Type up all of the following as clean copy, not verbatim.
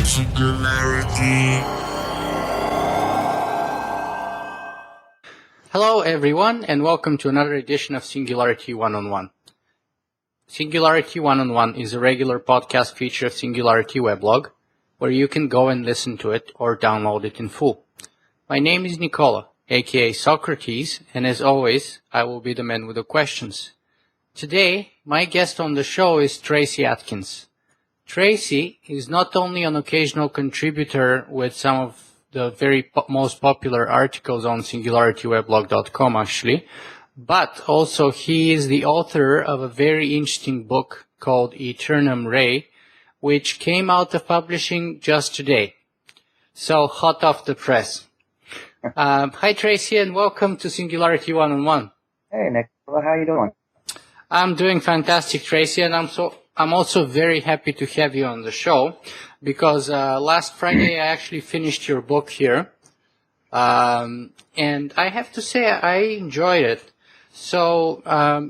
Singularity. Hello everyone and welcome to another edition of Singularity One-on-One. Singularity One-on-One is a regular podcast feature of Singularity Weblog where you can go and listen to it or download it in full. My name is Nicola, aka Socrates, and as always, I will be the man with the questions. Today, my guest on the show is Tracy Atkins. Tracy is not only an occasional contributor with some of the very most popular articles on SingularityWeblog.com actually, but also he is the author of a very interesting book called Aeternum Ray, which came out of publishing just today. So hot off the press. Hi Tracy and welcome to Singularity One-on-One. Hey Nicola, how you doing? I'm doing fantastic, Tracy, and I'm also very happy to have you on the show because last Friday I actually finished your book here, and I have to say I enjoyed it. So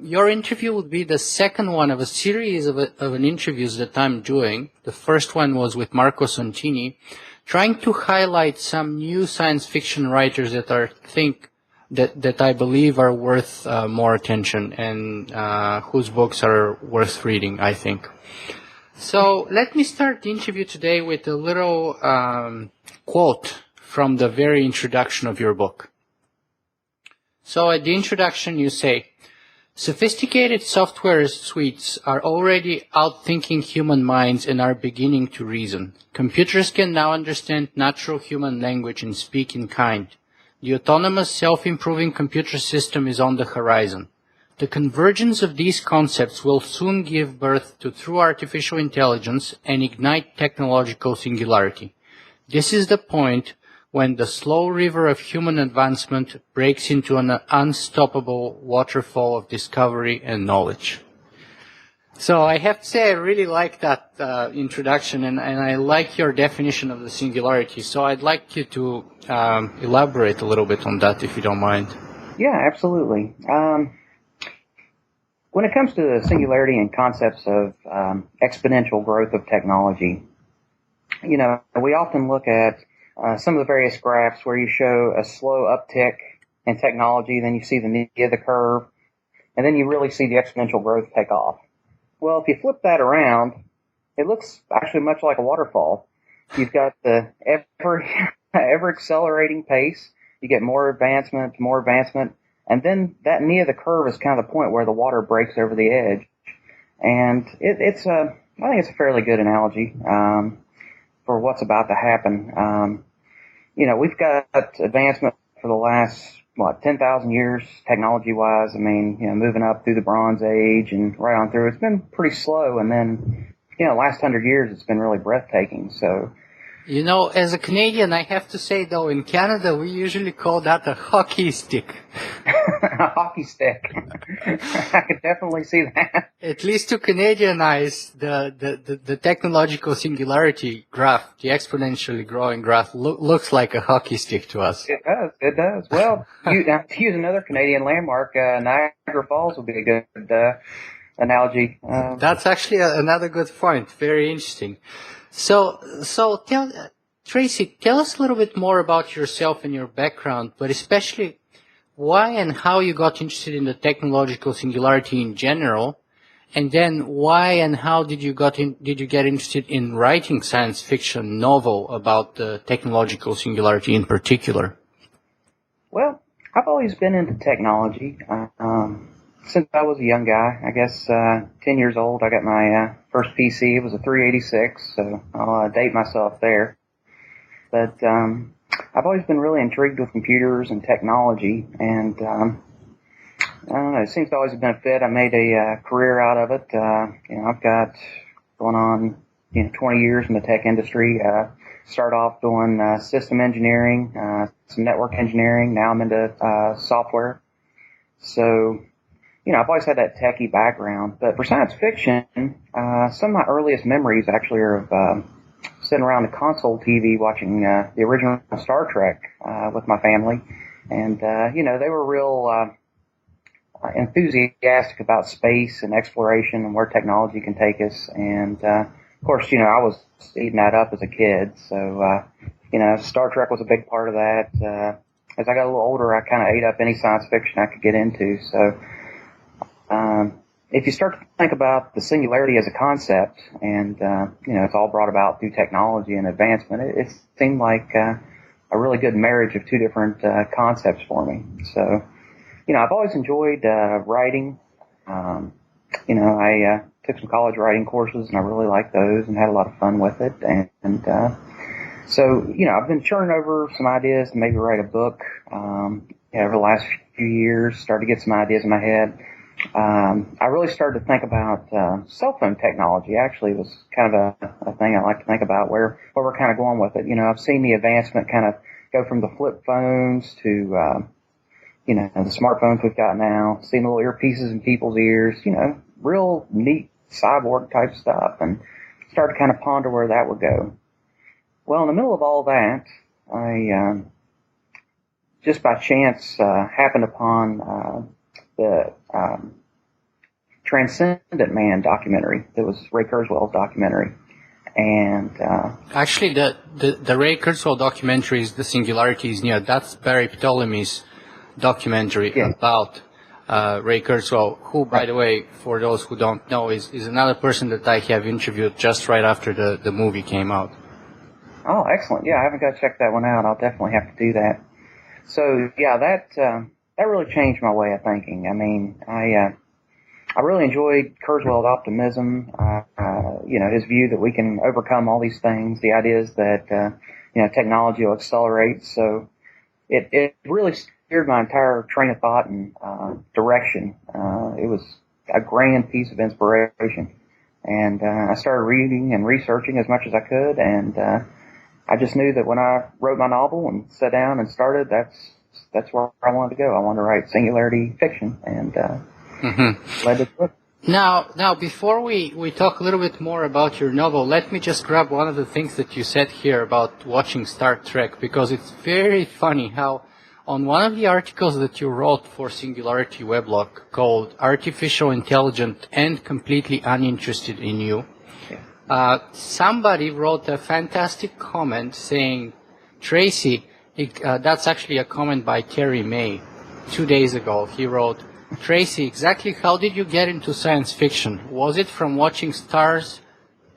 your interview would be the second one of a series of an interviews that I'm doing. The first one was with Marco Santini, trying to highlight some new science fiction writers that I believe are worth more attention and whose books are worth reading, I think. So let me start the interview today with a little quote from the very introduction of your book. So at the introduction you say, "Sophisticated software suites are already outthinking human minds and are beginning to reason. Computers can now understand natural human language and speak in kind. The autonomous self-improving computer system is on the horizon. The convergence of these concepts will soon give birth to true artificial intelligence and ignite technological singularity. This is the point when the slow river of human advancement breaks into an unstoppable waterfall of discovery and knowledge." So I have to say I really like that introduction and I like your definition of the singularity. So I'd like you to elaborate a little bit on that if you don't mind. Yeah, absolutely. When it comes to the singularity and concepts of exponential growth of technology, you know, we often look at some of the various graphs where you show a slow uptick in technology, then you see the knee of the curve, and then you really see the exponential growth take off. Well, if you flip that around, it looks actually much like a waterfall. You've got the ever accelerating pace. You get more advancement, and then that knee of the curve is kind of the point where the water breaks over the edge. And I think it's a fairly good analogy for what's about to happen. You know, we've got advancement for the last 10,000 years, technology-wise. I mean, you know, moving up through the Bronze Age and right on through. It's been pretty slow, and then, you know, last 100 years it's been really breathtaking. So, you know, as a Canadian, I have to say though, in Canada we usually call that a hockey stick. A hockey stick. I could definitely see that. At least to Canadianize the technological singularity graph, the exponentially growing graph, looks like a hockey stick to us. It does. Well, to use another Canadian landmark, Niagara Falls would be a good analogy. That's actually another good point. Very interesting. So Tracy, tell us a little bit more about yourself and your background, but especially why and how you got interested in the technological singularity in general, and then why and how did you get interested in writing science fiction novel about the technological singularity in particular? Well, I've always been into technology. Since I was a young guy, I guess 10 years old, I got my first PC. It was a 386, so I'll date myself there. But I've always been really intrigued with computers and technology, and I don't know, it seems to always have been a fit. I made a career out of it. You know, I've got going on 20 years in the tech industry. Started off doing system engineering, some network engineering. Now I'm into software. So, you know, I've always had that techie background. But for science fiction, some of my earliest memories actually are of sitting around the console TV watching the original Star Trek with my family. And, you know, they were real enthusiastic about space and exploration and where technology can take us. And of course, I was eating that up as a kid. So, Star Trek was a big part of that. As I got a little older, I kind of ate up any science fiction I could get into. So, if you start to think about the singularity as a concept, and it's all brought about through technology and advancement, it seemed like a really good marriage of two different concepts for me. So, I've always enjoyed writing. I took some college writing courses, and I really liked those and had a lot of fun with it. So, I've been churning over some ideas to maybe write a book over the last few years, started to get some ideas in my head. I really started to think about cell phone technology. Actually, was kind of a thing I like to think about where we're kind of going with it. I've seen the advancement kind of go from the flip phones to the smartphones we've got now, seeing little earpieces in people's ears, real neat cyborg type stuff, and started to kind of ponder where that would go. Well, in the middle of all that, I just by chance happened upon the Transcendent Man documentary. That was Ray Kurzweil's documentary. And actually, the Ray Kurzweil documentary is The Singularity is Near. That's Barry Ptolemy's documentary about Ray Kurzweil, who, by the way, for those who don't know, is another person that I have interviewed just right after the movie came out. Oh, excellent. Yeah, I haven't got to check that one out. I'll definitely have to do that. So, yeah, that really changed my way of thinking. I mean, I really enjoyed Kurzweil's optimism, his view that we can overcome all these things, the ideas that, technology will accelerate. So it really steered my entire train of thought and direction. It was a grand piece of inspiration. And I started reading and researching as much as I could, and I just knew that when I wrote my novel and sat down and started, that's where I wanted to go. I wanted to write singularity fiction, and led to the book. Now, before we talk a little bit more about your novel, let me just grab one of the things that you said here about watching Star Trek, because it's very funny how on one of the articles that you wrote for Singularity Weblog called Artificial Intelligent and Completely Uninterested in You, somebody wrote a fantastic comment saying, Tracy, that's actually a comment by Terry May 2 days ago. He wrote, Tracy, exactly how did you get into science fiction? Was it from watching stars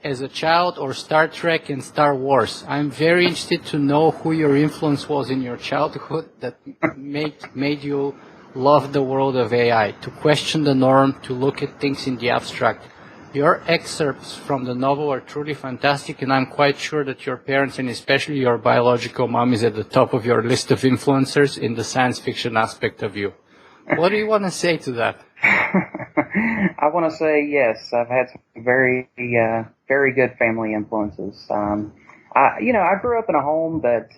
as a child or Star Trek and Star Wars? I'm very interested to know who your influence was in your childhood that made you love the world of AI, to question the norm, to look at things in the abstract. Your excerpts from the novel are truly fantastic, and I'm quite sure that your parents, and especially your biological mom, is at the top of your list of influencers in the science fiction aspect of you. What do you want to say to that? I want to say yes. I've had some very, very good family influences. I grew up in a home that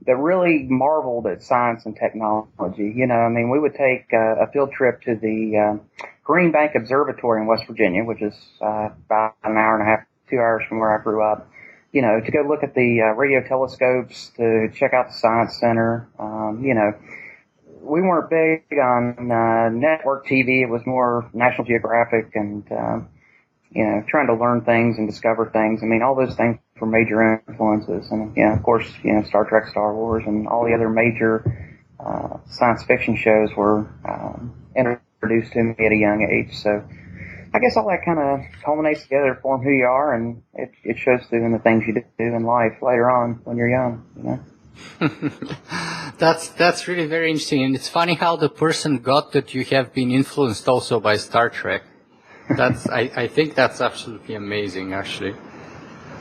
really marveled at science and technology. We would take a field trip to the Green Bank Observatory in West Virginia, which is about an hour and a half, 2 hours from where I grew up. To go look at the radio telescopes, to check out the science center. We weren't big on network TV. It was more National Geographic and, trying to learn things and discover things. All those things were major influences. And, of course, Star Trek, Star Wars, and all the other major science fiction shows were introduced to me at a young age. So I guess all that kind of culminates together to form who you are, and it shows through in the things you do in life later on when you're young, That's really very interesting, and it's funny how the person got that you have been influenced also by Star Trek. I think that's absolutely amazing, actually.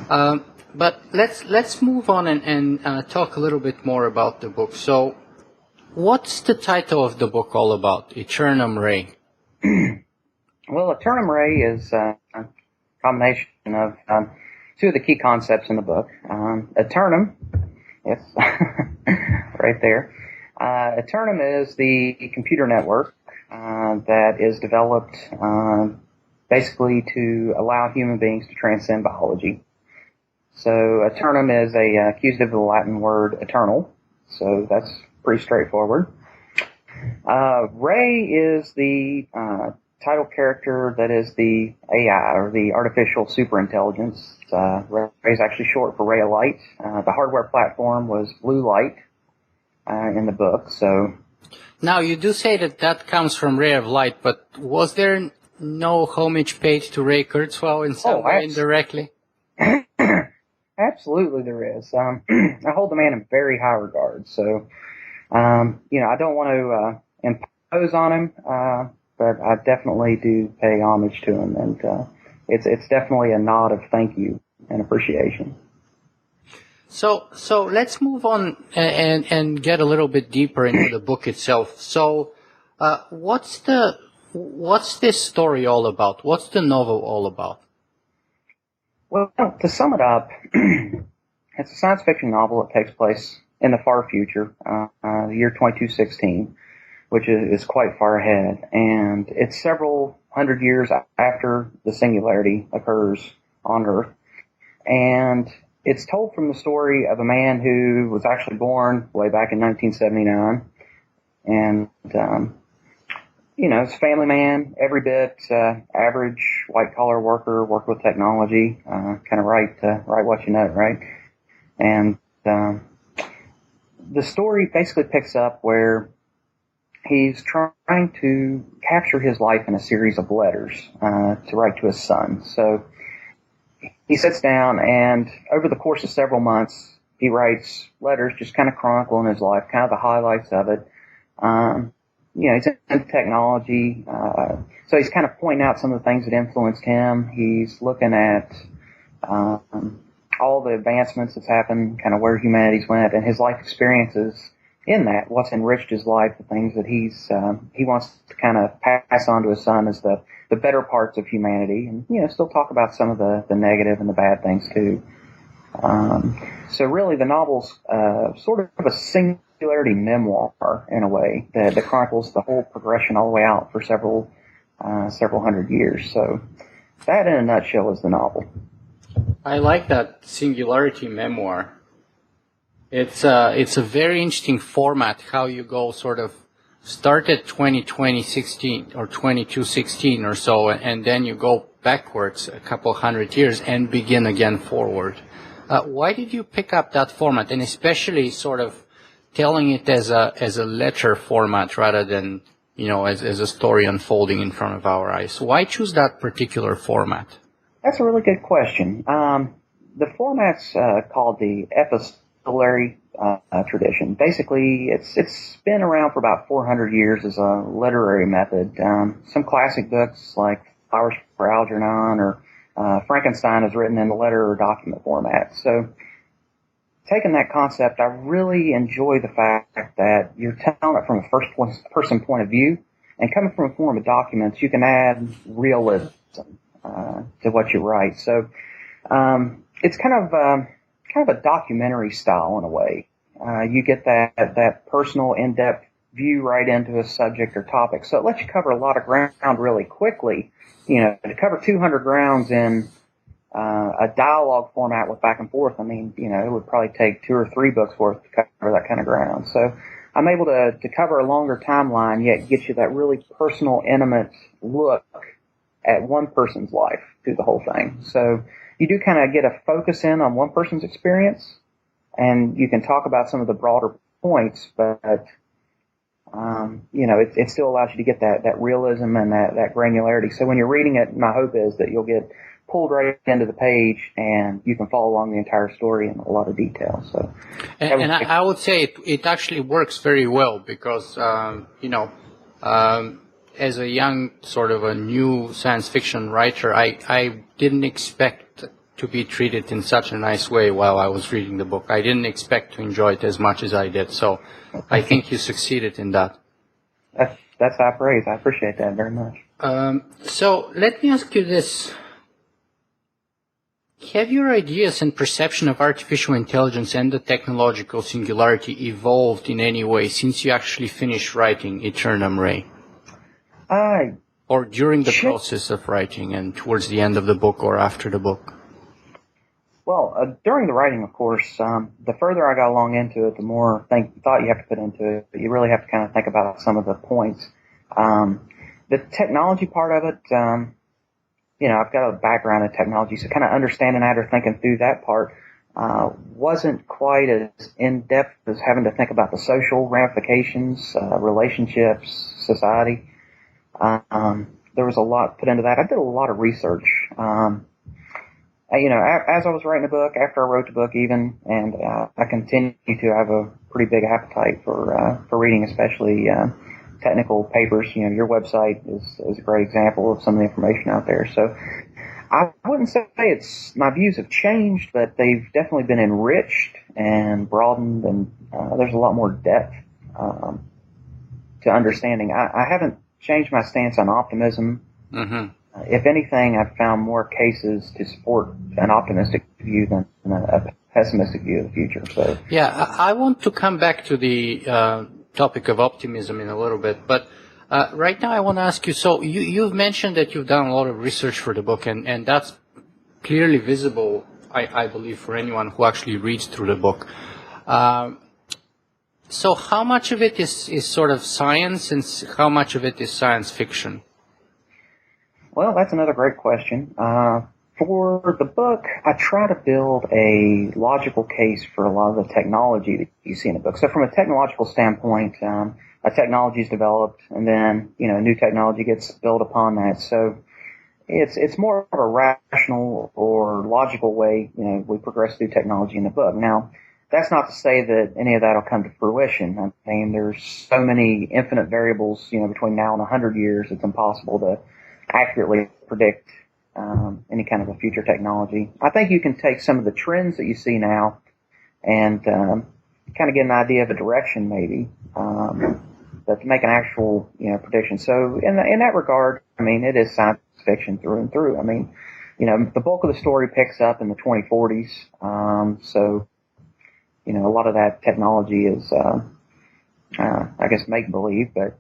But let's move on and talk a little bit more about the book. So, what's the title of the book all about? Aeternum Ray. Well, Aeternum Ray is a combination of two of the key concepts in the book. Aeternum. Yes, right there. Aeternum is the computer network that is developed basically to allow human beings to transcend biology. So Aeternum is a accusative of the Latin word eternal, so that's pretty straightforward. Ray is the title character that is the AI, or the artificial superintelligence. Ray is actually short for ray of light. The hardware platform was blue light in the book. So now you do say that comes from Ray of Light, but was there no homage paid to Ray Kurzweil in some way indirectly? Absolutely, there is. I hold the man in very high regard. So, I don't want to impose on him, but I definitely do pay homage to him, and it's definitely a nod of thank you and appreciation. So let's move on and get a little bit deeper into the book itself. So, what's this story all about? What's the novel all about? Well, to sum it up, it's a science fiction novel that takes place in the far future, the year 2216, which is quite far ahead, and it's several hundred years after the singularity occurs on Earth, and it's told from the story of a man who was actually born way back in 1979, and he's a family man, every bit average white-collar worker, worked with technology, kind of write what you know, right? And the story basically picks up where he's trying to capture his life in a series of letters to write to his son. So he sits down, and over the course of several months, he writes letters just kind of chronicling his life, kind of the highlights of it. He's into technology, so he's kind of pointing out some of the things that influenced him. He's looking at all the advancements that's happened, kind of where humanity's went, and his life experiences in that, what's enriched his life, the things that he wants to kind of pass on to his son as the better parts of humanity, and still talk about some of the negative and the bad things too. So really, the novel's sort of a singularity memoir in a way that chronicles the whole progression all the way out for several hundred years. So that, in a nutshell, is the novel. I like that singularity memoir. It's a very interesting format, how you go sort of start at 2016 or 2216 or so, and then you go backwards a couple hundred years and begin again forward. Why did you pick up that format, and especially sort of telling it as a letter format rather than as a story unfolding in front of our eyes? Why choose that particular format? That's a really good question. The format's called the epistolary tradition. Basically, it's been around for about 400 years as a literary method. Some classic books like Flowers for Algernon or Frankenstein is written in the letter or document format. So, taking that concept, I really enjoy the fact that you're telling it from a first-person point of view, and coming from a form of documents, you can add realism to what you write. So, it's kind of a documentary style in a way. You get that personal, in-depth view right into a subject or topic. So it lets you cover a lot of ground really quickly. To cover 200 grounds in a dialogue format with back and forth, it would probably take 2 or 3 books worth to cover that kind of ground. So I'm able to cover a longer timeline, yet get you that really personal, intimate look at one person's life through the whole thing. So you do kind of get a focus in on one person's experience, and you can talk about some of the broader points, but it still allows you to get that realism and that granularity. So when you're reading it, my hope is that you'll get pulled right into the page and you can follow along the entire story in a lot of detail. So, I would say it actually works very well because as a young sort of a new science fiction writer, I didn't expect to be treated in such a nice way while I was reading the book. I didn't expect to enjoy it as much as I did. So I think you succeeded in that. That's high praise. I appreciate that very much. So let me ask you this. Have your ideas and perception of artificial intelligence and the technological singularity evolved in any way since you actually finished writing Aeternum Ray? Or during the process of writing and towards the end of the book or after the book? Well, during the writing, of course, the further I got along into it, the more thought you have to put into it. But you really have to kind of think about some of the points. the technology part of it, I've got a background in technology, so kind of understanding that or thinking through that part wasn't quite as in-depth as having to think about the social ramifications, relationships, society. There was a lot put into that. I did a lot of research. As I was writing the book, after I wrote the book even, and I continue to have a pretty big appetite for reading, especially technical papers. Your website is a great example of some of the information out there. So I wouldn't say my views have changed, but they've definitely been enriched and broadened, and there's a lot more depth to understanding. I haven't changed my stance on optimism. Mm-hmm. If anything, I've found more cases to support an optimistic view than a pessimistic view of the future. So, yeah, I want to come back to the topic of optimism in a little bit, but right now I want to ask you, so you've mentioned that you've done a lot of research for the book, and that's clearly visible, I believe, for anyone who actually reads through the book. So how much of it is sort of science, and how much of it is science fiction? Well, that's another great question. For the book, I try to build a logical case for a lot of the technology that you see in the book. So from a technological standpoint, a technology is developed, and then, new technology gets built upon that. So it's more of a rational or logical way, we progress through technology in the book. Now, that's not to say that any of that will come to fruition. I mean, there's so many infinite variables, between now and 100 years, it's impossible to accurately predict any kind of a future technology. I think you can take some of the trends that you see now and kind of get an idea of a direction, maybe, but to make an actual prediction. So in that regard, I mean, it is science fiction through and through. I mean, the bulk of the story picks up in the 2040s. So a lot of that technology is, I guess, make believe, but.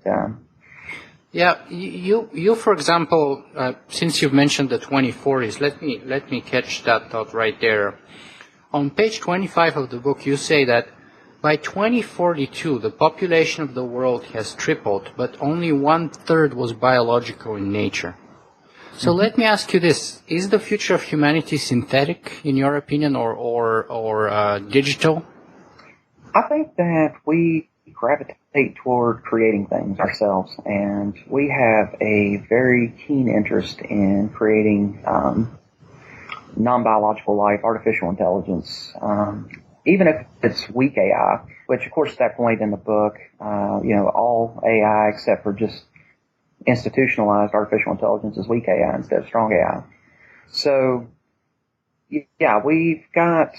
Yeah, you for example, since you've mentioned the 2040s, let me catch that thought right there. On page 25 of the book, you say that by 2042, the population of the world has tripled, but only 1/3 was biological in nature. So let me ask you this: is the future of humanity synthetic, in your opinion, or digital? I think that we gravitate toward creating things ourselves, and we have a very keen interest in creating non-biological life, artificial intelligence, even if it's weak AI, which of course at that point in the book, all AI except for just institutionalized artificial intelligence is weak AI instead of strong AI. So yeah, we've got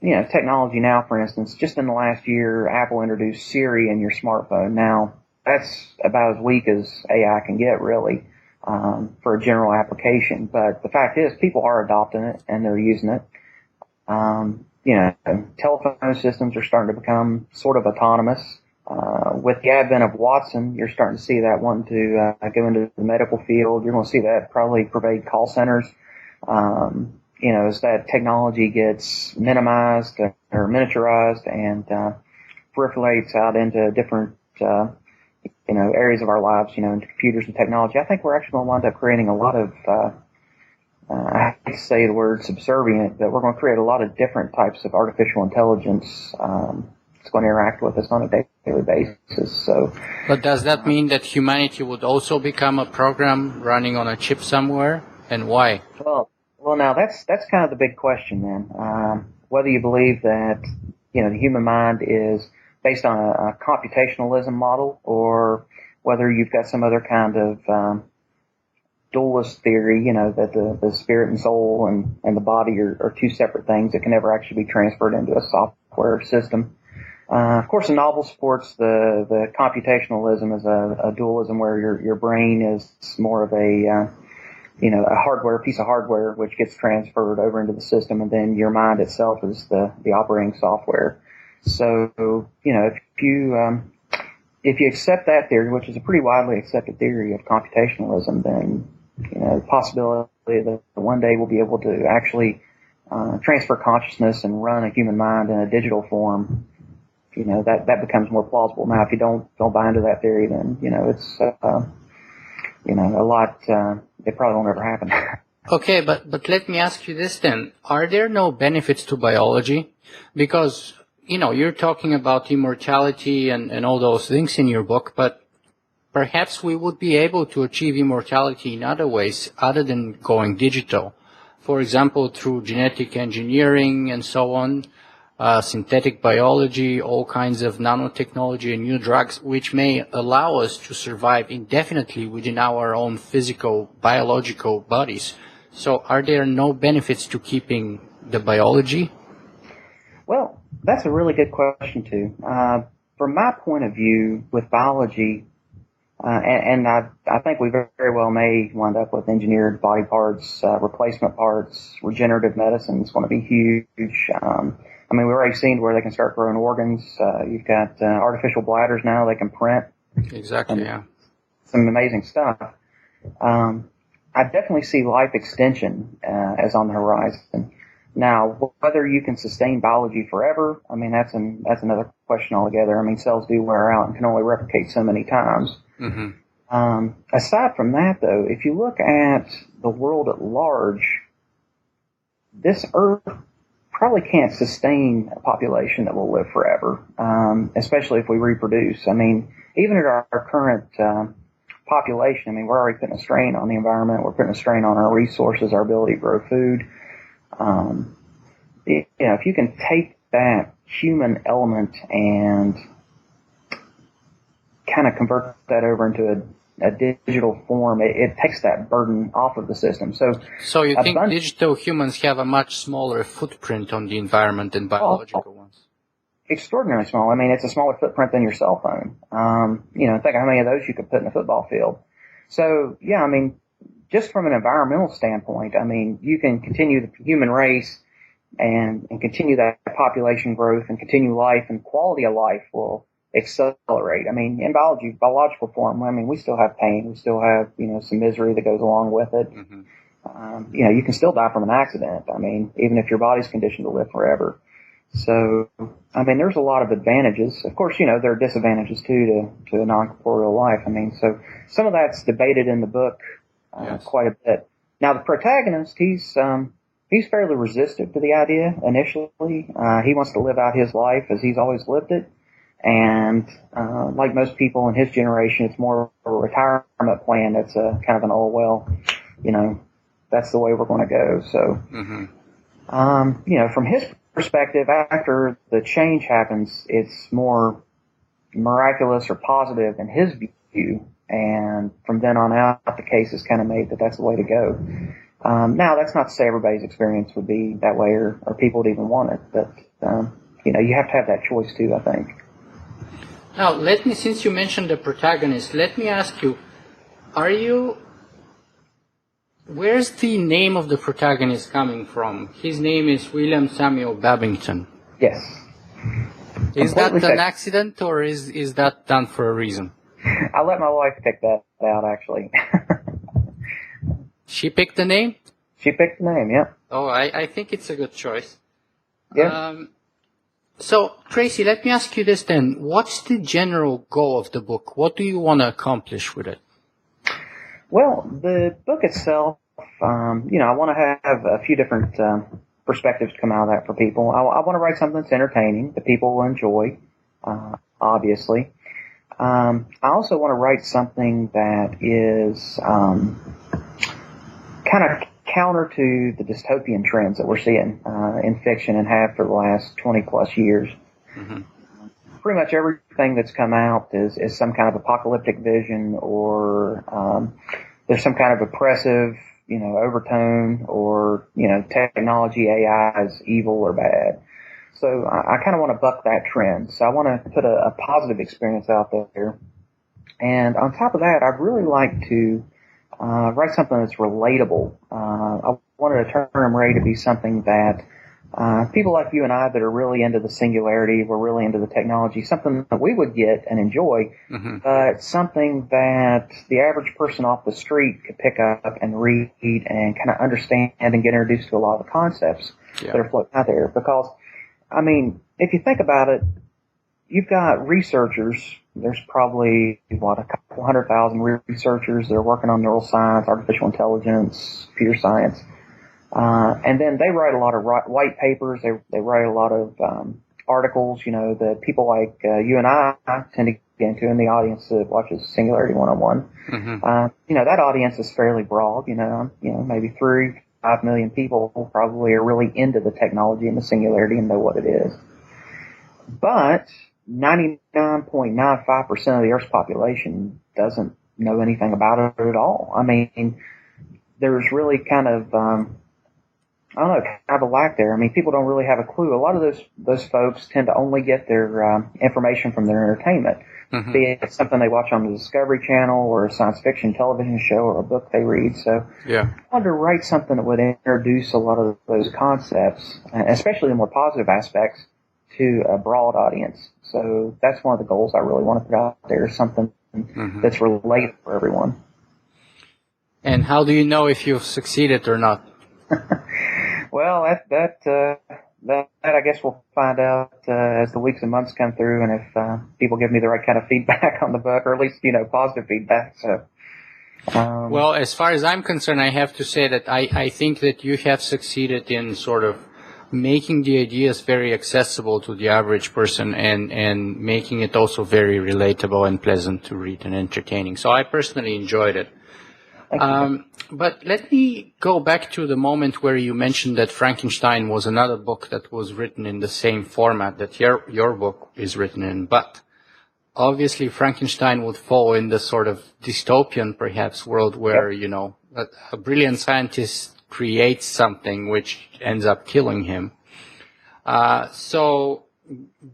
technology now, for instance, just in the last year, Apple introduced Siri in your smartphone. Now, that's about as weak as AI can get, really, for a general application. But the fact is, people are adopting it, and they're using it. Telephone systems are starting to become sort of autonomous. With the advent of Watson, you're starting to see that wanting to go into the medical field. You're going to see that probably pervade call centers. As that technology gets minimized or miniaturized and proliferates out into different, areas of our lives, into computers and technology, I think we're actually going to wind up creating a lot of, I hate to say the word subservient, but we're going to create a lot of different types of artificial intelligence that's going to interact with us on a daily basis. So, but does that mean that humanity would also become a program running on a chip somewhere, and why? Well, now that's kind of the big question then. Whether you believe that, the human mind is based on a computationalism model, or whether you've got some other kind of dualist theory, that the spirit and soul and the body are two separate things that can never actually be transferred into a software system. Of course, the novel supports the computationalism as a dualism where your brain is more of a piece of hardware which gets transferred over into the system, and then your mind itself is the operating software. So, if you accept that theory, which is a pretty widely accepted theory of computationalism, then, the possibility that one day we'll be able to actually transfer consciousness and run a human mind in a digital form, that becomes more plausible. Now, if you don't buy into that theory, then, it's it probably won't ever happen. Okay, but let me ask you this then. Are there no benefits to biology? Because, you're talking about immortality and all those things in your book, but perhaps we would be able to achieve immortality in other ways other than going digital. For example, through genetic engineering and so on, synthetic biology, all kinds of nanotechnology and new drugs, which may allow us to survive indefinitely within our own physical, biological bodies. So are there no benefits to keeping the biology? Well, that's a really good question, too. From my point of view, with biology, and I think we very well may wind up with engineered body parts, replacement parts, regenerative medicine is going to be huge. We've already seen where they can start growing organs. You've got artificial bladders now they can print. Exactly, yeah. Some amazing stuff. I definitely see life extension as on the horizon. Now, whether you can sustain biology forever, that's another question altogether. Cells do wear out and can only replicate so many times. Mm-hmm. Aside from that, though, if you look at the world at large, this Earth probably can't sustain a population that will live forever, especially if we reproduce. Even at our current population, we're already putting a strain on the environment. We're putting a strain on our resources, our ability to grow food. If you can take that human element and kind of convert that over into a digital form, it takes that burden off of the system. So you think digital humans have a much smaller footprint on the environment than biological ones? Extraordinarily small. It's a smaller footprint than your cell phone. Think of how many of those you could put in a football field. So, yeah, just from an environmental standpoint, you can continue the human race and continue that population growth and continue life, and quality of life will accelerate. In biological form, we still have pain. We still have, some misery that goes along with it. Mm-hmm. You can still die from an accident. Even if your body's conditioned to live forever. So, there's a lot of advantages. Of course, there are disadvantages too to a non-corporeal life. So some of that's debated in the book quite a bit. Now, the protagonist, he's fairly resistant to the idea initially. He wants to live out his life as he's always lived it. And like most people in his generation, it's more of a retirement plan. That's a kind of an, that's the way we're going to go. So, mm-hmm. From his perspective, after the change happens, it's more miraculous or positive in his view. And from then on out, the case is kind of made that that's the way to go. Now, that's not to say everybody's experience would be that way or people would even want it. But, you have to have that choice too, I think. Now, since you mentioned the protagonist, let me ask you, where's the name of the protagonist coming from? His name is William Samuel Babington. Yes. Is that an accident, or is that done for a reason? I let my wife pick that out, actually. She picked the name? She picked the name, yeah. Oh, I think it's a good choice. Yeah. So, Tracy, let me ask you this then. What's the general goal of the book? What do you want to accomplish with it? Well, the book itself, I want to have a few different perspectives come out of that for people. I want to write something that's entertaining, that people will enjoy, obviously. I also want to write something that is kind of counter to the dystopian trends that we're seeing in fiction and have for the last 20 plus years. Mm-hmm. Pretty much everything that's come out is some kind of apocalyptic vision, or there's some kind of oppressive, overtone, or, technology, AI is evil or bad. So I kind of want to buck that trend. So I want to put a positive experience out there. And on top of that, I'd really like to write something that's relatable. I wanted Aeternum Ray to be something that people like you and I that are really into the singularity, we're really into the technology, something that we would get and enjoy, mm-hmm. but something that the average person off the street could pick up and read and kind of understand and get introduced to a lot of the concepts that are floating out there. Because, if you think about it, you've got researchers, There's probably, a couple 100,000 researchers that are working on neuroscience, artificial intelligence, computer science. And then they write a lot of white papers. They write a lot of articles, that people like you and I tend to get into in the audience that watches Singularity 101. Mm-hmm. That audience is fairly broad. Maybe 3-5 million people probably are really into the technology and the Singularity and know what it is. But 99.95% of the Earth's population doesn't know anything about it at all. I mean, there's really kind of, kind of a lack there. I mean, people don't really have a clue. A lot of those folks tend to only get their information from their entertainment, mm-hmm. be it something they watch on the Discovery Channel or a science fiction television show or a book they read. So I wanted to write something that would introduce a lot of those concepts, especially the more positive aspects, to a broad audience. So that's one of the goals I really want to put out there, something mm-hmm. that's relatable for everyone. And how do you know if you've succeeded or not? Well, that I guess we'll find out as the weeks and months come through, and if people give me the right kind of feedback on the book, or at least positive feedback. So, well, as far as I'm concerned, I have to say that I think that you have succeeded in sort of making the ideas very accessible to the average person, and making it also very relatable and pleasant to read and entertaining. So I personally enjoyed it. But let me go back to the moment where you mentioned that Frankenstein was another book that was written in the same format that your book is written in. But obviously Frankenstein would fall in the sort of dystopian, perhaps, world where, a brilliant scientist creates something which ends up killing him. So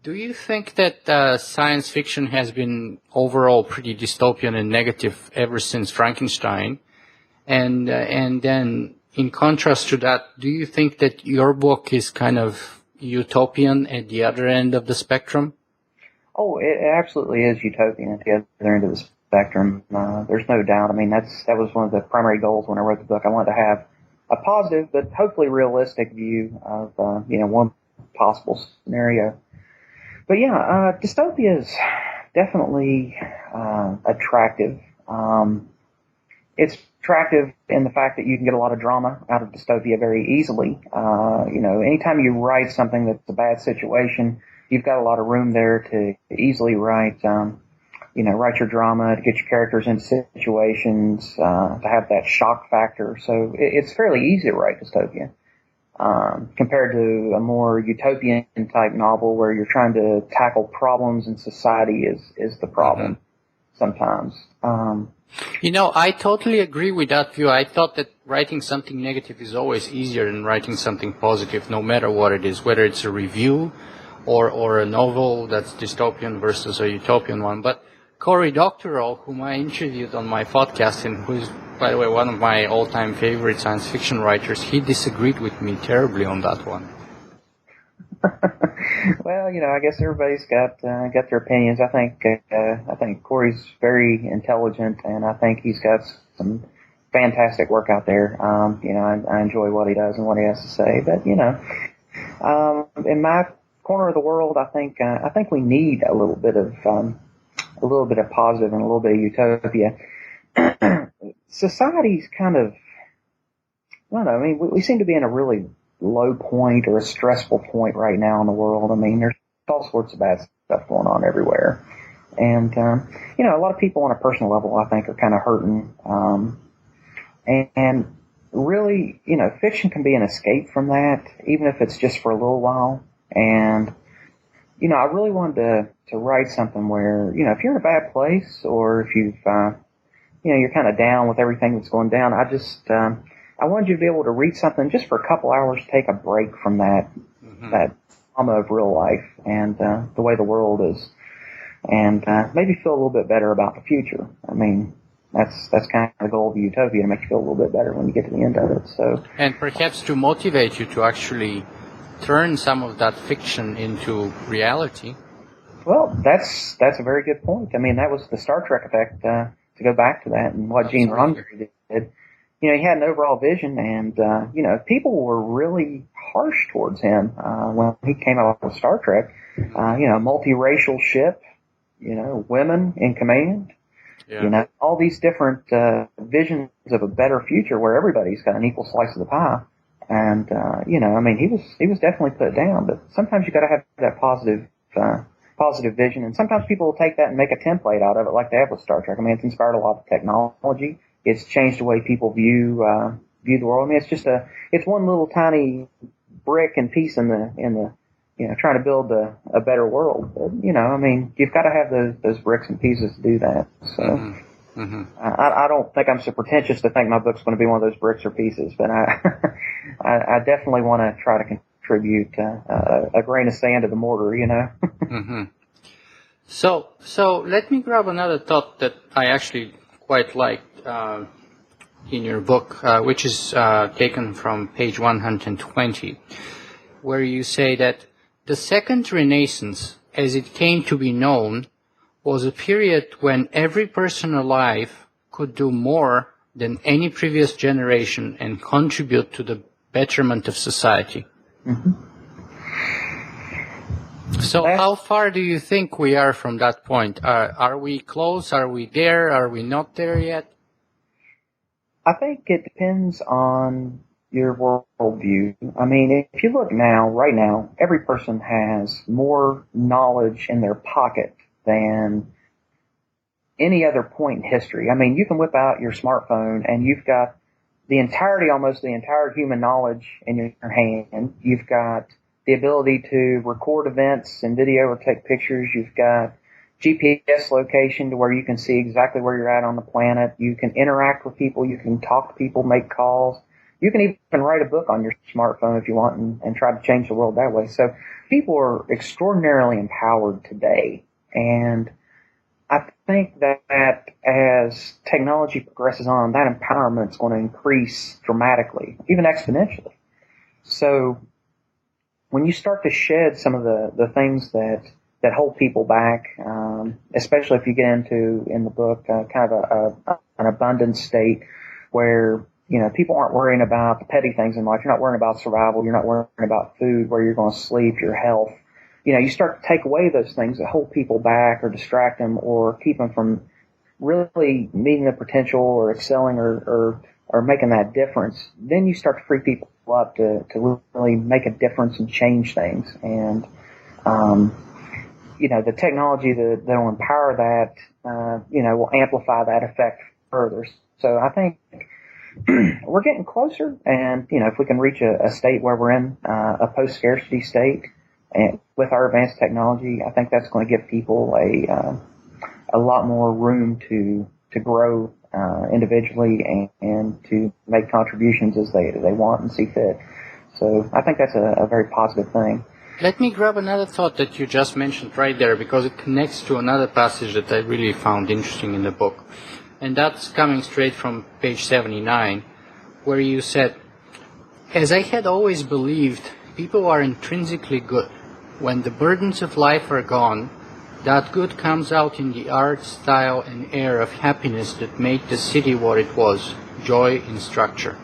do you think that science fiction has been overall pretty dystopian and negative ever since Frankenstein? And then in contrast to that, do you think that your book is kind of utopian at the other end of the spectrum? Oh, it absolutely is utopian at the other end of the spectrum. There's no doubt. I mean, that was one of the primary goals when I wrote the book. I wanted to have a positive but hopefully realistic view of one possible scenario. But yeah, dystopia is definitely attractive. It's attractive in the fact that you can get a lot of drama out of dystopia very easily. Anytime you write something that's a bad situation, you've got a lot of room there to easily write your drama, to get your characters into situations, to have that shock factor. So it's fairly easy to write dystopia. Compared to a more utopian type novel where you're trying to tackle problems in society is the problem sometimes. I totally agree with that view. I thought that writing something negative is always easier than writing something positive, no matter what it is, whether it's a review or a novel that's dystopian versus a utopian one. But Cory Doctorow, whom I interviewed on my podcast, and who's, by the way, one of my all-time favorite science fiction writers, he disagreed with me terribly on that one. Well, I guess everybody's got their opinions. I think Cory's very intelligent, and I think he's got some fantastic work out there. I enjoy what he does and what he has to say. But in my corner of the world, I think we need a little bit of positive and a little bit of utopia. Society's kind of, I don't know. I mean, we seem to be in a really low point or a stressful point right now in the world. I mean, there's all sorts of bad stuff going on everywhere. And, a lot of people on a personal level, I think, are kind of hurting. And really, fiction can be an escape from that, even if it's just for a little while. And, I really wanted to write something where, if you're in a bad place or if you've, you're kind of down with everything that's going down, I wanted you to be able to read something just for a couple hours, take a break from that drama of real life and the way the world is, and maybe feel a little bit better about the future. I mean, that's kind of the goal of utopia, to make you feel a little bit better when you get to the end of it. So, and perhaps to motivate you to actually turn some of that fiction into reality. Well, that's a very good point. I mean, that was the Star Trek effect. To go back to that and what Gene Roddenberry did. He had an overall vision, and people were really harsh towards him when he came out with Star Trek. Multiracial ship, women in command. Yeah. All these different visions of a better future where everybody's got an equal slice of the pie. And he was definitely put down. But sometimes you got to have that positive vision. And sometimes people will take that and make a template out of it, like they have with Star Trek. I mean, it's inspired a lot of technology. It's changed the way people view the world. I mean, it's one little tiny brick and piece in the trying to build a better world. But, you've got to have those bricks and pieces to do that. So I don't think I'm so pretentious to think my book's going to be one of those bricks or pieces, but I definitely want to try to contribute a grain of sand to the mortar, So let me grab another thought that I actually quite liked in your book, which is taken from page 120, where you say that the Second Renaissance, as it came to be known, was a period when every person alive could do more than any previous generation and contribute to the betterment of society. So how far do you think we are from that point? Are we close? Are we there? Are we not there yet? I think it depends on your worldview. I mean, if you look right now, every person has more knowledge in their pocket than any other point in history. I mean, you can whip out your smartphone and you've got almost the entire human knowledge in your hand. You've got the ability to record events and video or take pictures. You've got GPS location to where you can see exactly where you're at on the planet. You can interact with people. You can talk to people, make calls. You can even write a book on your smartphone if you want and try to change the world that way. So people are extraordinarily empowered today. And I think that as technology progresses on, that empowerment is going to increase dramatically, even exponentially. So when you start to shed some of the things that hold people back, especially if you get into, in the book, kind of an abundant state where, people aren't worrying about the petty things in life. You're not worrying about survival. You're not worrying about food, where you're going to sleep, your health. You start to take away those things that hold people back or distract them or keep them from really meeting their potential or excelling or making that difference. Then you start to free people up to really make a difference and change things. And, the technology that will empower that, will amplify that effect further. So I think we're getting closer. And, if we can reach a state where we're in a post-scarcity state, and with our advanced technology, I think that's going to give people a lot more room to grow individually and to make contributions as they want and see fit. So I think that's a very positive thing. Let me grab another thought that you just mentioned right there, because it connects to another passage that I really found interesting in the book. And that's coming straight from page 79, where you said, "As I had always believed, people are intrinsically good. When the burdens of life are gone, that good comes out in the art, style, and air of happiness that made the city what it was, joy in structure."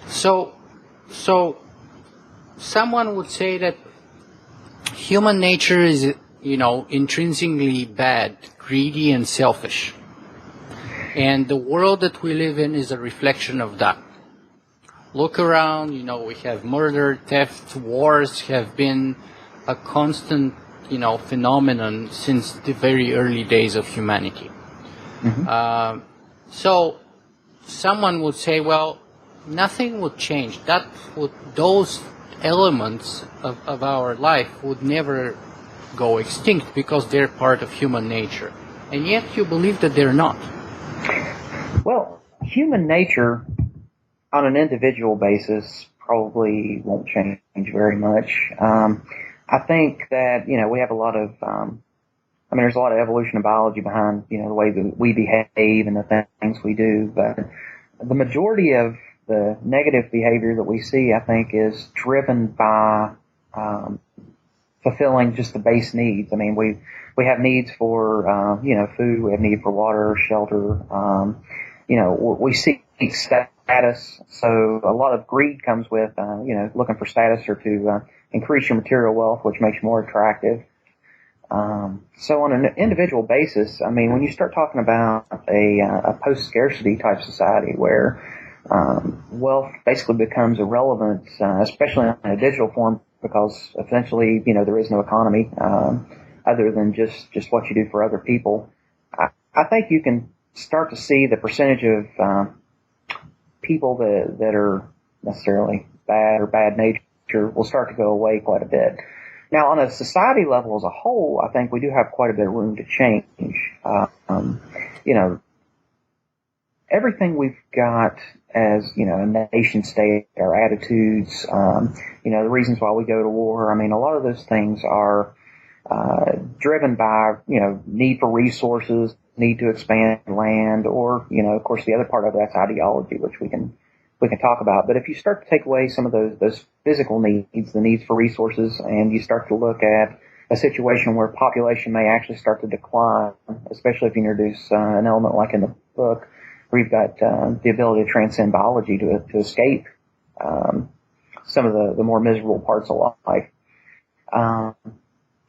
So someone would say that human nature is, intrinsically bad, greedy, and selfish. And the world that we live in is a reflection of that. Look around, we have murder, theft, wars have been a constant, phenomenon since the very early days of humanity. So someone would say, well, nothing would change. Those elements of our life would never go extinct because they're part of human nature. And yet you believe that they're not. Well, human nature on an individual basis probably won't change very much. I think that, we have a lot of, there's a lot of evolution of biology behind, the way that we behave and the things we do. But the majority of the negative behavior that we see, I think, is driven by fulfilling just the base needs. I mean, we have needs for, food. We have need for water, shelter. We seek status. So a lot of greed comes with, looking for status or to increase your material wealth, which makes you more attractive. So on an individual basis, I mean, when you start talking about a post-scarcity type society where wealth basically becomes irrelevant, especially in a digital form, because essentially, there is no economy other than just what you do for other people. I think you can start to see the percentage of people that are necessarily bad or bad nature will start to go away quite a bit. Now, on a society level as a whole, I think we do have quite a bit of room to change. Everything we've got as, a nation state, our attitudes, the reasons why we go to war. I mean, a lot of those things are driven by, need for resources, need to expand land, or, of course, the other part of that's ideology, which we can talk about. But if you start to take away some of those physical needs, the needs for resources, and you start to look at a situation where population may actually start to decline, especially if you introduce an element like in the book, where you've got the ability to transcend biology to escape some of the more miserable parts of life.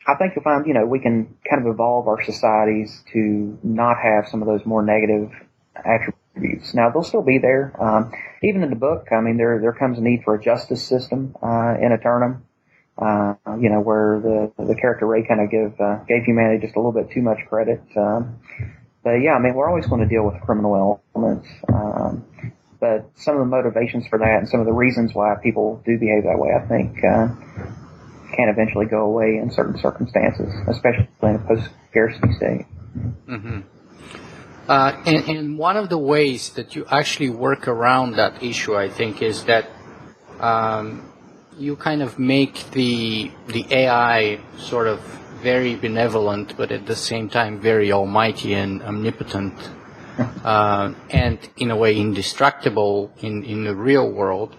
I think you'll find, we can kind of evolve our societies to not have some of those more negative attributes. Now, they'll still be there. Even in the book, I mean, there comes a need for a justice system in Aeternum, where the character Ray kind of gave humanity just a little bit too much credit. But yeah, I mean, we're always going to deal with criminal elements. But some of the motivations for that and some of the reasons why people do behave that way, I think, can eventually go away in certain circumstances, especially in a post-scarcity state. Mm-hmm. And one of the ways that you actually work around that issue, I think, is that you kind of make the AI sort of very benevolent, but at the same time very almighty and omnipotent, and in a way indestructible in the real world.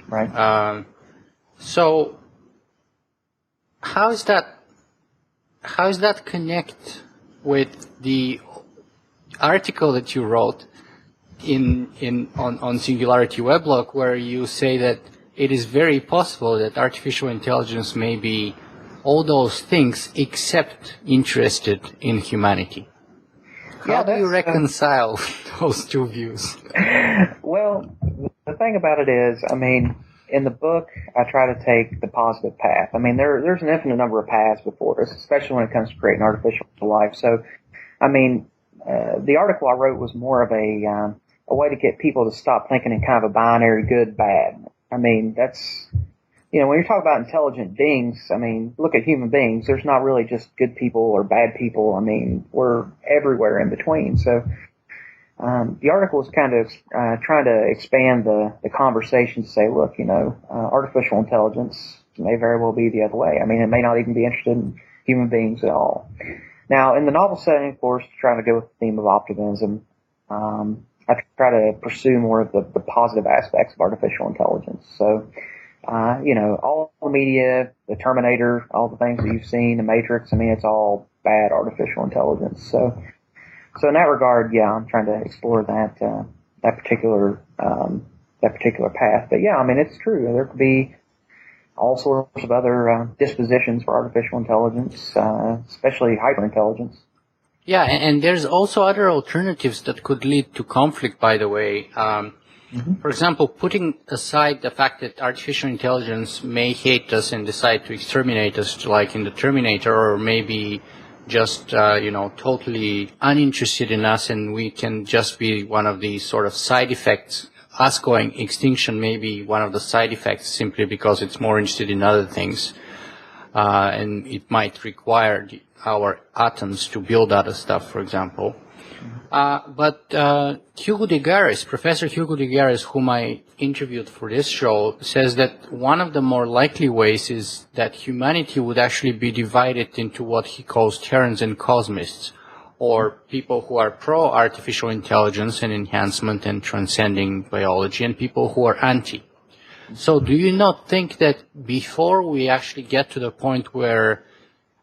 Right. So how does that connect with the article that you wrote on Singularity Weblog, where you say that it is very possible that artificial intelligence may be all those things except interested in humanity? How do you reconcile those two views? Well, the thing about it is, I mean, in the book, I try to take the positive path. I mean, there's an infinite number of paths before us, especially when it comes to creating artificial life. So, I mean, the article I wrote was more of a way to get people to stop thinking in kind of a binary good, bad. I mean, that's, when you're talking about intelligent beings, I mean, look at human beings. There's not really just good people or bad people. I mean, we're everywhere in between. So, the article is kind of trying to expand the conversation to say, look, artificial intelligence may very well be the other way. I mean, it may not even be interested in human beings at all. Now, in the novel setting, of course, trying to go with the theme of optimism, I try to pursue more of the positive aspects of artificial intelligence. So, all the media, the Terminator, all the things that you've seen, the Matrix, I mean, it's all bad artificial intelligence. So in that regard, yeah, I'm trying to explore that particular path. But yeah, I mean, it's true. There could be all sorts of other dispositions for artificial intelligence, especially hyperintelligence. Yeah, and there's also other alternatives that could lead to conflict, by the way. For example, putting aside the fact that artificial intelligence may hate us and decide to exterminate us, like in the Terminator, or maybe just, totally uninterested in us, and we can just be one of these sort of side effects. Us going extinction may be one of the side effects simply because it's more interested in other things. And it might require our atoms to build other stuff, for example. But Hugo de Garis, Professor Hugo de Garis, whom I interviewed for this show, says that one of the more likely ways is that humanity would actually be divided into what he calls Terrans and Cosmists, or people who are pro-artificial intelligence and enhancement and transcending biology, and people who are anti. So do you not think that before we actually get to the point where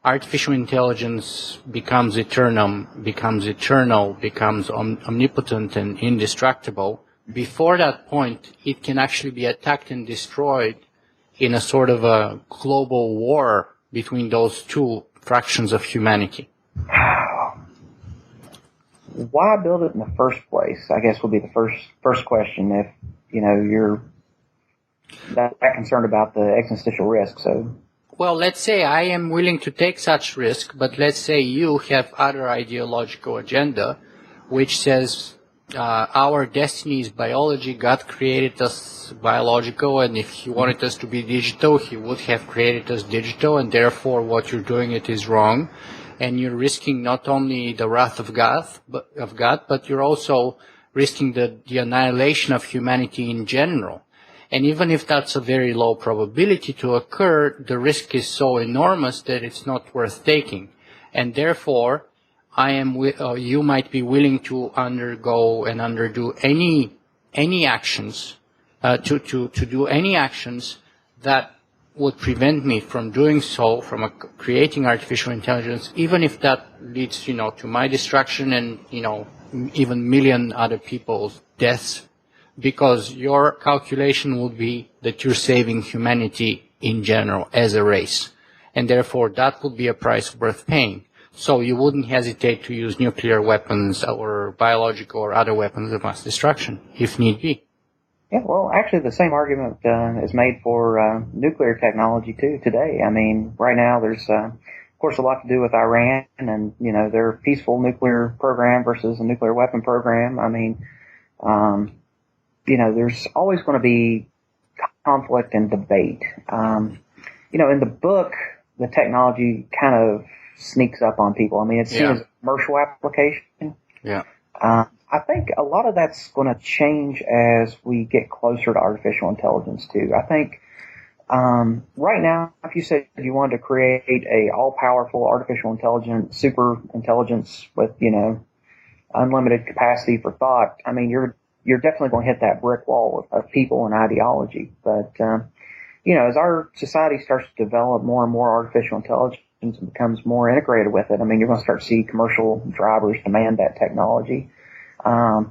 artificial intelligence becomes eternal, becomes omnipotent and indestructible, before that point, it can actually be attacked and destroyed in a sort of a global war between those two fractions of humanity? Why build it in the first place? I guess would be the first question. If you're that concerned about the existential risk, so. Well, let's say I am willing to take such risk, but let's say you have other ideological agenda, which says our destiny is biology. God created us biological, and if He wanted us to be digital, He would have created us digital, and therefore what you're doing it is wrong, and you're risking not only the wrath of God, but you're also risking the annihilation of humanity in general. And even if that's a very low probability to occur, the risk is so enormous that it's not worth taking. And therefore, you might be willing to undergo and underdo any actions, to do any actions that would prevent me from doing so, from creating artificial intelligence, even if that leads, to my destruction and, even million other people's deaths. Because your calculation would be that you're saving humanity in general as a race. And therefore, that would be a price worth paying. So you wouldn't hesitate to use nuclear weapons or biological or other weapons of mass destruction, if need be. Yeah, well, actually the same argument is made for nuclear technology, too, today. I mean, right now there's, of course, a lot to do with Iran and, their peaceful nuclear program versus a nuclear weapon program. I mean, there's always going to be conflict and debate. In the book, the technology kind of sneaks up on people. I mean, it's seen as a commercial application. Yeah. I think a lot of that's going to change as we get closer to artificial intelligence, too. I think right now, if you said you wanted to create a all-powerful artificial intelligence, super intelligence with, unlimited capacity for thought, I mean, you're definitely going to hit that brick wall of people and ideology. But, as our society starts to develop more and more artificial intelligence and becomes more integrated with it, I mean, you're going to start to see commercial drivers demand that technology.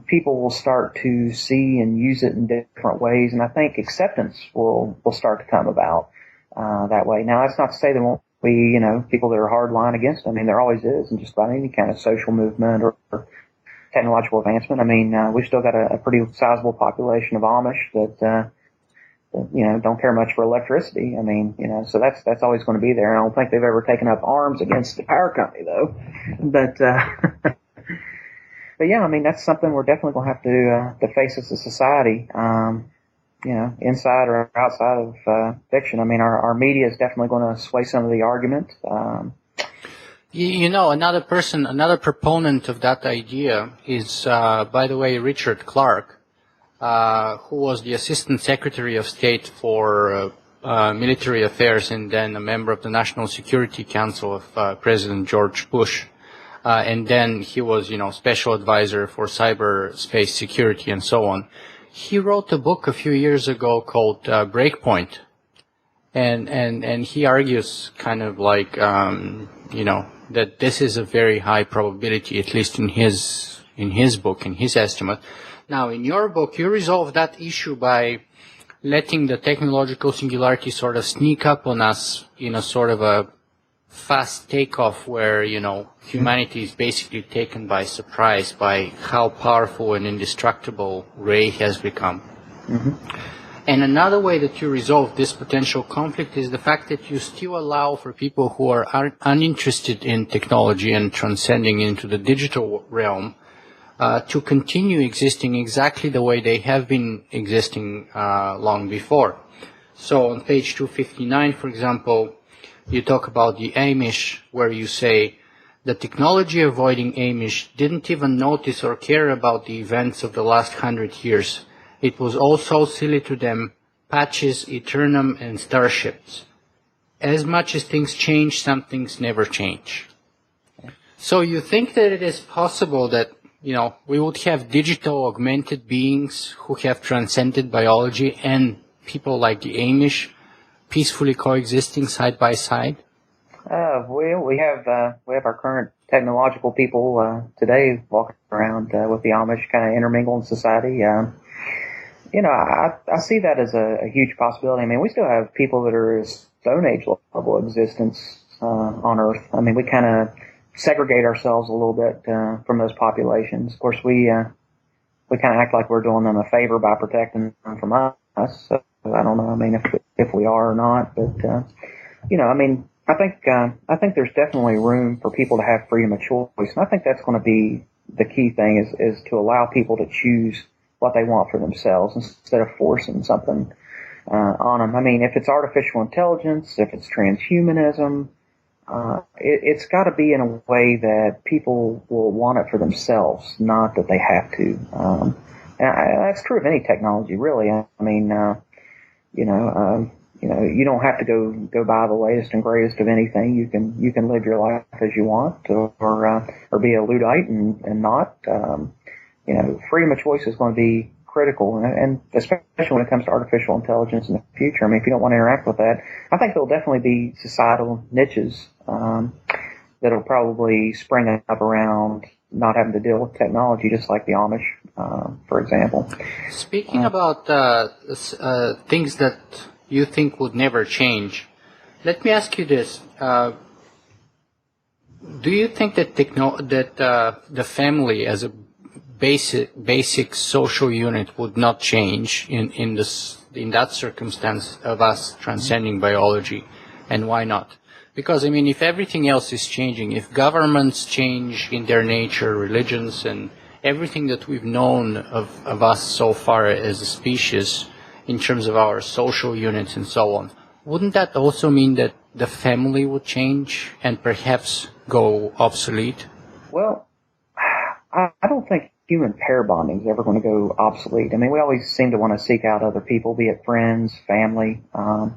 People will start to see and use it in different ways, and I think acceptance will start to come about that way. Now, that's not to say there won't be, people that are hardline against it. I mean, there always is in just about any kind of social movement or technological advancement. I mean, we've still got a pretty sizable population of Amish that don't care much for electricity. I mean, so that's always going to be there. I don't think they've ever taken up arms against the power company, though. But yeah, I mean, that's something we're definitely going to have to face as a society, inside or outside of fiction. I mean, our media is definitely going to sway some of the argument. Another proponent of that idea is, by the way, Richard Clarke, who was the Assistant Secretary of State for Military Affairs and then a member of the National Security Council of President George Bush. And then he was, special advisor for cyberspace security and so on. He wrote a book a few years ago called Breakpoint. And he argues kind of like, that this is a very high probability, at least in his book, in his estimate. Now, in your book, you resolve that issue by letting the technological singularity sort of sneak up on us in a sort of a fast takeoff where, humanity is basically taken by surprise by how powerful and indestructible Ray has become. Mm-hmm. And another way that you resolve this potential conflict is the fact that you still allow for people who are uninterested in technology and transcending into the digital realm to continue existing exactly the way they have been existing long before. So on page 259, for example, you talk about the Amish, where you say, the technology-avoiding Amish didn't even notice or care about the events of the last 100 years. It was all so silly to them, patches, Aeternum, and starships. As much as things change, some things never change. So you think that it is possible that, we would have digital augmented beings who have transcended biology and people like the Amish peacefully coexisting side by side? We have our current technological people today walking around with the Amish kind of intermingle in society. I see that as a huge possibility. I mean, we still have people that are Stone Age level existence on Earth. I mean, we kind of segregate ourselves a little bit from those populations. Of course, we kind of act like we're doing them a favor by protecting them from us. So I don't know. I mean, if we are or not, but I mean, I think there's definitely room for people to have freedom of choice, and I think that's going to be the key thing is to allow people to choose what they want for themselves instead of forcing something on them. I mean, if it's artificial intelligence, if it's transhumanism, it's got to be in a way that people will want it for themselves, not that they have to. And that's true of any technology, really. I mean, you don't have to go buy the latest and greatest of anything. You can live your life as you want, or be a Luddite and not. Freedom of choice is going to be critical, and especially when it comes to artificial intelligence in the future. I mean, if you don't want to interact with that, I think there'll definitely be societal niches that'll probably spring up around not having to deal with technology, just like the Amish, for example. Speaking about things that you think would never change, let me ask you this: do you think that the family as a basic social unit would not change in that circumstance of us transcending biology, and why not? Because I mean, if everything else is changing, if governments change in their nature, religions, and everything that we've known of us so far as a species in terms of our social units and so on, wouldn't that also mean that the family would change and perhaps go obsolete? Well, I don't think human pair bonding is ever going to go obsolete. I mean, we always seem to want to seek out other people, be it friends, family. I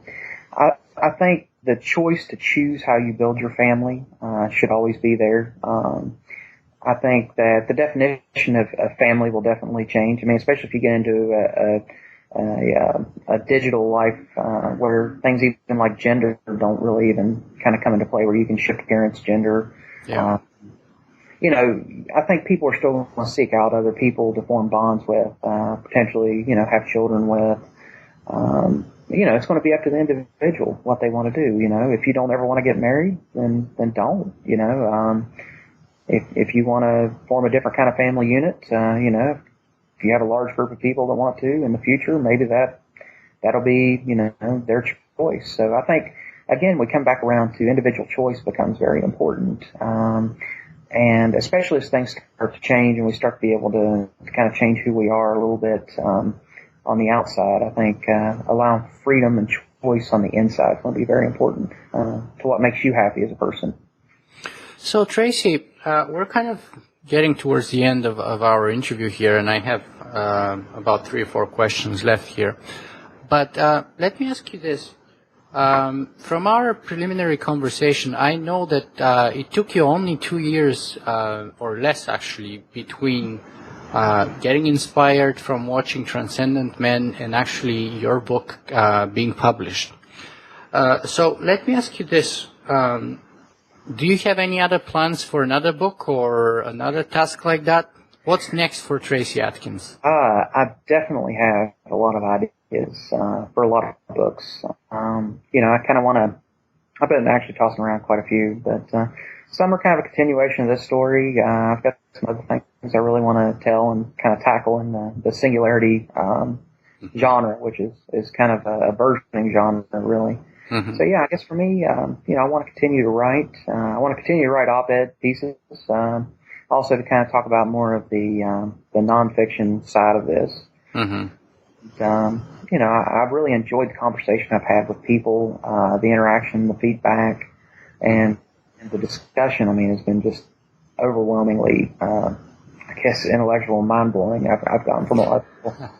think the choice to choose how you build your family should always be there. I think that the definition of family will definitely change. I mean, especially if you get into a digital life where things even like gender don't really even kind of come into play, where you can shift parents' gender. Yeah. I think people are still going to seek out other people to form bonds with, potentially, have children with. It's going to be up to the individual what they want to do. If you don't ever want to get married, then don't. If you want to form a different kind of family unit, if you have a large group of people that want to in the future, maybe that'll be, their choice. So I think, again, we come back around to individual choice becomes very important. And especially as things start to change and we start to be able to kind of change who we are a little bit on the outside, I think allowing freedom and choice on the inside is going to be very important to what makes you happy as a person. So, Tracy, we're kind of getting towards the end of our interview here, and I have about 3 or 4 questions left here. But let me ask you this. From our preliminary conversation, I know that it took you only 2 years, or less actually, between getting inspired from watching Transcendent Men and actually your book being published. So let me ask you this. Do you have any other plans for another book or another task like that? What's next for Tracy Atkins? I definitely have a lot of ideas for a lot of books. I kind of want to. I've been actually tossing around quite a few, but some are kind of a continuation of this story. I've got some other things I really want to tell and kind of tackle in the Singularity genre, which is kind of a burgeoning genre, really. Mm-hmm. So yeah, I guess for me, I want to continue to write. I want to continue to write op-ed pieces. Also to kind of talk about more of the nonfiction side of this. Mm-hmm. I've really enjoyed the conversation I've had with people, the interaction, the feedback, and the discussion. I mean, it's been just overwhelmingly, intellectual and mind-blowing. I've gotten from a lot of people.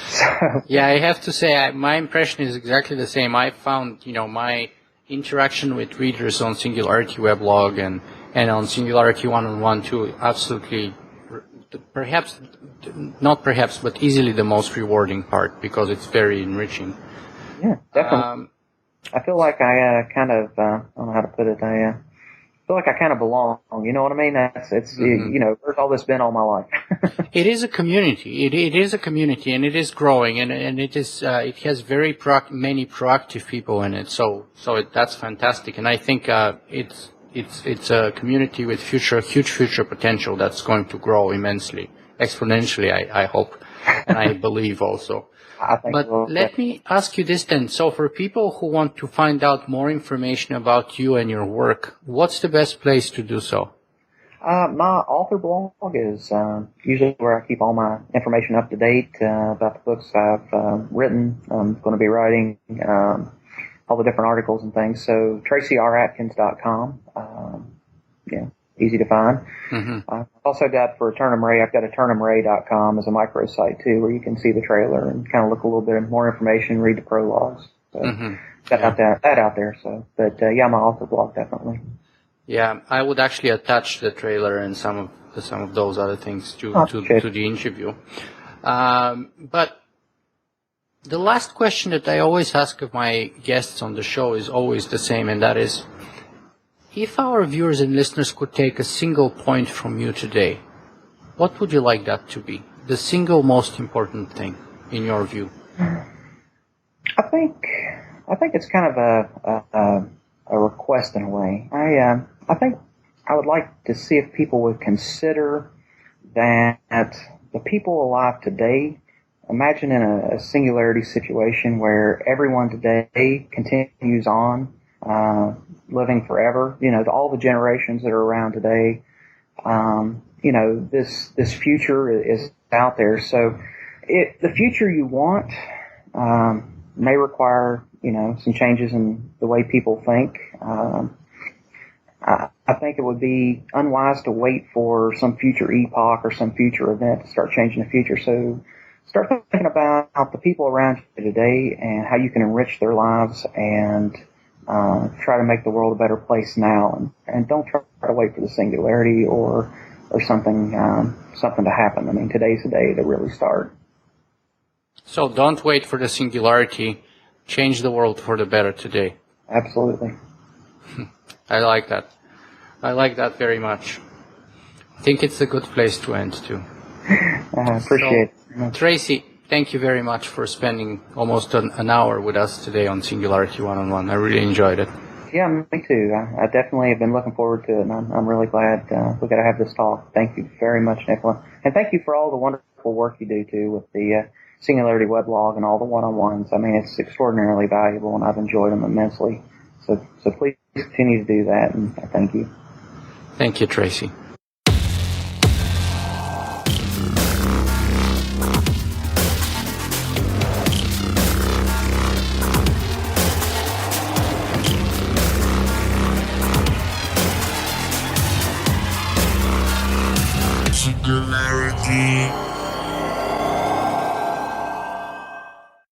So. Yeah, I have to say, my impression is exactly the same. I found, my interaction with readers on Singularity Weblog and on Singularity One-on-One too, absolutely, but easily the most rewarding part because it's very enriching. Yeah, definitely. I feel like I kind of, I don't know how to put it, feel like I kind of belong. You know what I mean? Where's all this been all my life? It is a community. It is a community, and it is growing, and it is it has very many proactive people in it. So that's fantastic, and I think it's a community with huge future potential that's going to grow immensely, exponentially. I hope, and I believe also. I think But let me ask you this then. So for people who want to find out more information about you and your work, what's the best place to do so? My author blog is usually where I keep all my information up to date about the books I've written. I'm going to be writing all the different articles and things. So TracyRAtkins.com. Easy to find. Mm-hmm. I've also got for Aeternum Ray, I've got EternumRay.com as a microsite too, where you can see the trailer and kind of look a little bit more information, read the prologues. So that out there. So, but my author blog definitely. Yeah, I would actually attach the trailer and some of those other things to the interview. But the last question that I always ask of my guests on the show is always the same, and that is, if our viewers and listeners could take a single point from you today, what would you like that to be? The single most important thing, in your view? I think it's kind of a request in a way. I think I would like to see if people would consider that the people alive today, imagine in a singularity situation where everyone today continues on, living forever, all the generations that are around today, this future is out there. So the future you want, may require, some changes in the way people think. I think it would be unwise to wait for some future epoch or some future event to start changing the future. So start thinking about the people around you today and how you can enrich their lives and try to make the world a better place now. And don't try to wait for the singularity or something to happen. I mean, today's the day to really start. So don't wait for the singularity. Change the world for the better today. Absolutely. I like that. I like that very much. I think it's a good place to end too. I appreciate it. Tracy, thank you very much for spending almost an hour with us today on Singularity One-on-One. I really enjoyed it. Yeah, me too. I definitely have been looking forward to it, and I'm really glad we got to have this talk. Thank you very much, Nicola. And thank you for all the wonderful work you do, too, with the Singularity Weblog and all the one-on-ones. I mean, it's extraordinarily valuable, and I've enjoyed them immensely. So please continue to do that, and thank you. Thank you, Tracy. Singularity.